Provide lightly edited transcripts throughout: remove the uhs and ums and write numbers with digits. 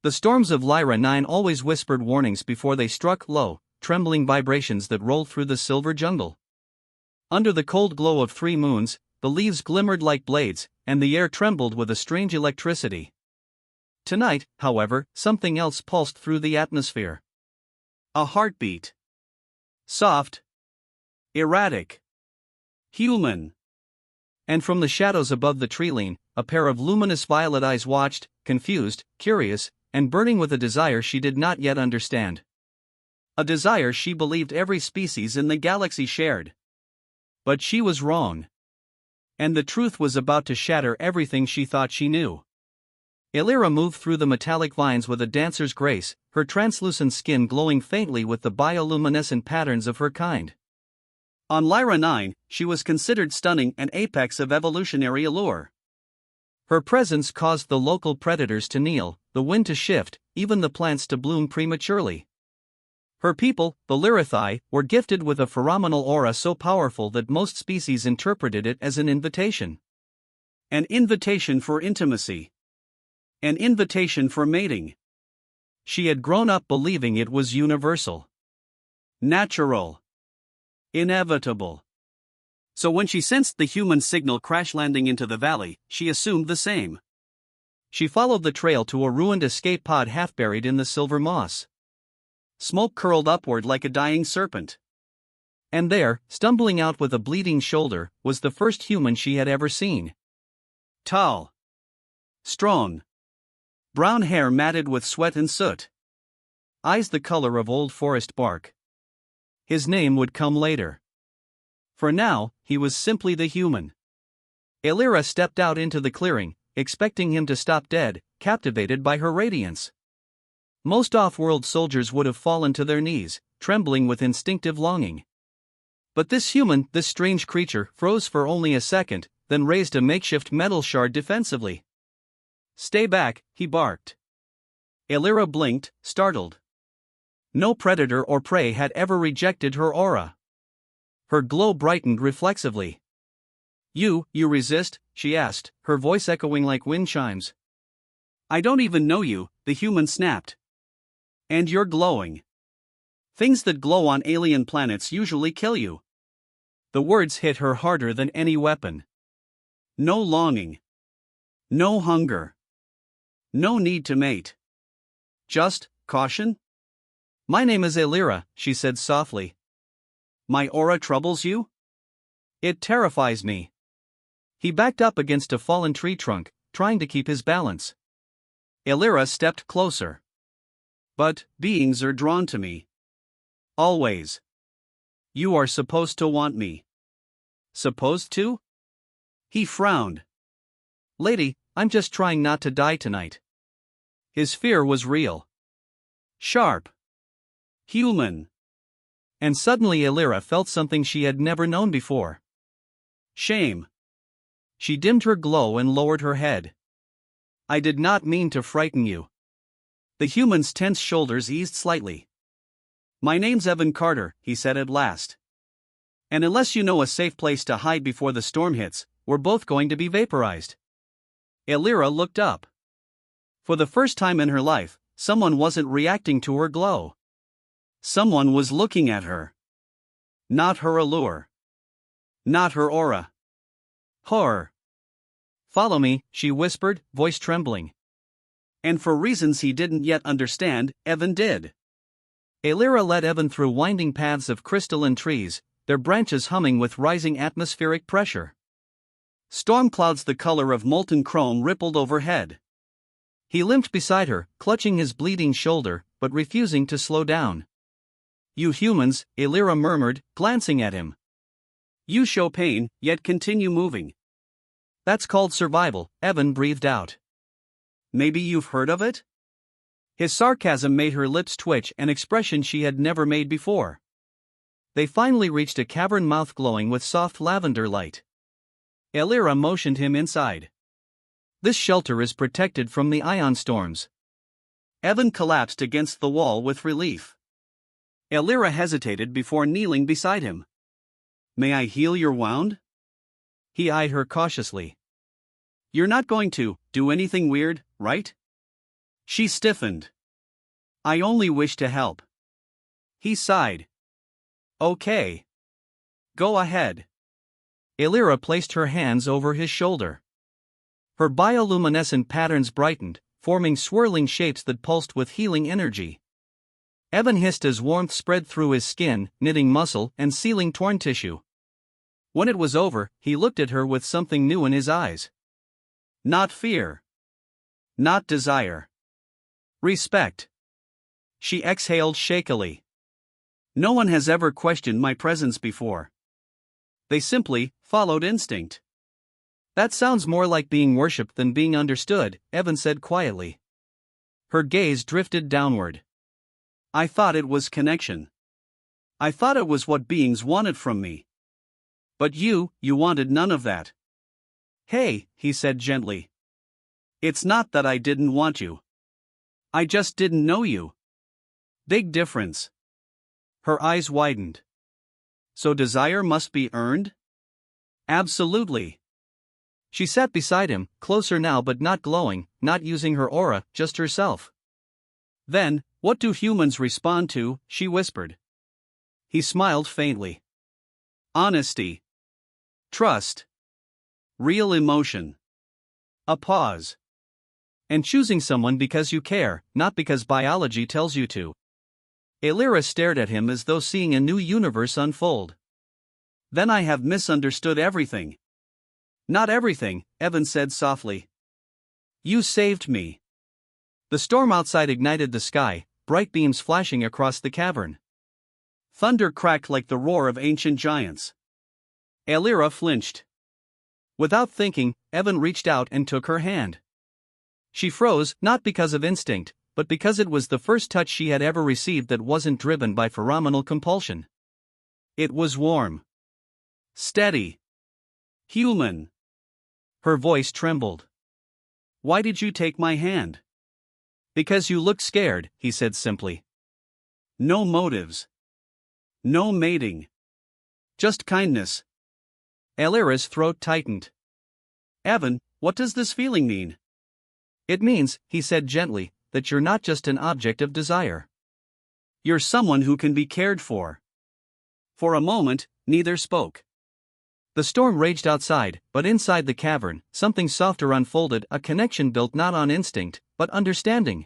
The storms of Lyra 9 always whispered warnings before they struck, low, trembling vibrations that rolled through the silver jungle. Under the cold glow of 3 moons, the leaves glimmered like blades, and the air trembled with a strange electricity. Tonight, however, something else pulsed through the atmosphere. A heartbeat. Soft. Erratic. Human. And from the shadows above the tree-line, a pair of luminous violet eyes watched, confused, curious, and burning with a desire she did not yet understand. A desire she believed every species in the galaxy shared. But she was wrong. And the truth was about to shatter everything she thought she knew. Illyra moved through the metallic vines with a dancer's grace, her translucent skin glowing faintly with the bioluminescent patterns of her kind. On Lyra 9, she was considered stunning, an apex of evolutionary allure. Her presence caused the local predators to kneel, the wind to shift, even the plants to bloom prematurely. Her people, the Lyrathi, were gifted with a phenomenal aura so powerful that most species interpreted it as an invitation. An invitation for intimacy. An invitation for mating. She had grown up believing it was universal. Natural. Inevitable. So when she sensed the human signal crash landing into the valley, she assumed the same. She followed the trail to a ruined escape pod half buried in the silver moss. Smoke curled upward like a dying serpent. And there, stumbling out with a bleeding shoulder, was the first human she had ever seen. Tall. Strong. Brown hair matted with sweat and soot. Eyes the color of old forest bark. His name would come later. For now, he was simply the human. Illyra stepped out into the clearing, expecting him to stop dead, captivated by her radiance. Most off-world soldiers would have fallen to their knees, trembling with instinctive longing. But this human, this strange creature, froze for only a second, then raised a makeshift metal shard defensively. "Stay back," he barked. Illyra blinked, startled. No predator or prey had ever rejected her aura. Her glow brightened reflexively. You resist?" she asked, her voice echoing like wind chimes. "I don't even know you," the human snapped. "And you're glowing. Things that glow on alien planets usually kill you." The words hit her harder than any weapon. No longing. No hunger. No need to mate. Just caution? "My name is Illyra," she said softly. "My aura troubles you?" "It terrifies me." He backed up against a fallen tree trunk, trying to keep his balance. Illyra stepped closer. "But beings are drawn to me. Always. You are supposed to want me." "Supposed to?" He frowned. "Lady, I'm just trying not to die tonight." His fear was real. Sharp. Human. And suddenly Illyra felt something she had never known before. Shame. She dimmed her glow and lowered her head. "I did not mean to frighten you." The human's tense shoulders eased slightly. "My name's Evan Carter," he said at last. "And unless you know a safe place to hide before the storm hits, we're both going to be vaporized." Illyra looked up. For the first time in her life, someone wasn't reacting to her glow. Someone was looking at her. Not her allure. Not her aura. Horror. "Follow me," she whispered, voice trembling. And for reasons he didn't yet understand, Evan did. Illyra led Evan through winding paths of crystalline trees, their branches humming with rising atmospheric pressure. Storm clouds the color of molten chrome rippled overhead. He limped beside her, clutching his bleeding shoulder, but refusing to slow down. "You humans," Illyra murmured, glancing at him. "You show pain, yet continue moving." "That's called survival," Evan breathed out. "Maybe you've heard of it?" His sarcasm made her lips twitch, an expression she had never made before. They finally reached a cavern mouth glowing with soft lavender light. Illyra motioned him inside. "This shelter is protected from the ion storms." Evan collapsed against the wall with relief. Illyra hesitated before kneeling beside him. "May I heal your wound?" He eyed her cautiously. "You're not going to do anything weird, right?" She stiffened. I only wish to help. He sighed. Okay. Go ahead. Elira placed her hands over his shoulder. Her bioluminescent patterns brightened, forming swirling shapes that pulsed with healing energy. Evan hissed as warmth spread through his skin, knitting muscle and sealing torn tissue. When it was over, he looked at her with something new in his eyes. Not fear. Not desire. Respect. She exhaled shakily. No one has ever questioned my presence before. They simply followed instinct. That sounds more like being worshipped than being understood, Evan said quietly. Her gaze drifted downward. I thought it was connection. I thought it was what beings wanted from me. But you wanted none of that. Hey, he said gently. It's not that I didn't want you. I just didn't know you. Big difference. Her eyes widened. So desire must be earned? Absolutely. She sat beside him, closer now but not glowing, not using her aura, just herself. Then, what do humans respond to? She whispered. He smiled faintly. Honesty. Trust. Real emotion. A pause. And choosing someone because you care, not because biology tells you to. Elira stared at him as though seeing a new universe unfold. Then I have misunderstood everything. Not everything, Evan said softly. You saved me. The storm outside ignited the sky, bright beams flashing across the cavern. Thunder cracked like the roar of ancient giants. Elira flinched. Without thinking, Evan reached out and took her hand. She froze, not because of instinct, but because it was the first touch she had ever received that wasn't driven by pheromonal compulsion. It was warm. Steady. Human. Her voice trembled. Why did you take my hand? Because you looked scared, he said simply. No motives. No mating. Just kindness. Elira's throat tightened. Evan, what does this feeling mean? It means, he said gently, that you're not just an object of desire. You're someone who can be cared for. For a moment, neither spoke. The storm raged outside, but inside the cavern, something softer unfolded, a connection built not on instinct, but understanding.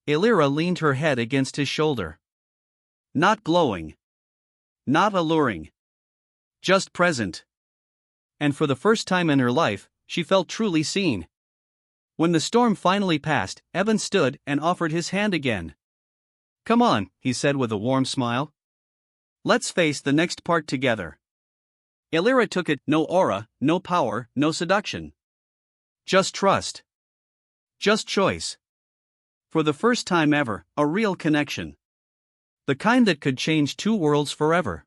Elira leaned her head against his shoulder. Not glowing. Not alluring. Just present. And for the first time in her life, she felt truly seen. When the storm finally passed, Evan stood and offered his hand again. Come on, he said with a warm smile. Let's face the next part together. Elira took it, no aura, no power, no seduction. Just trust. Just choice. For the first time ever, a real connection. The kind that could change two worlds forever.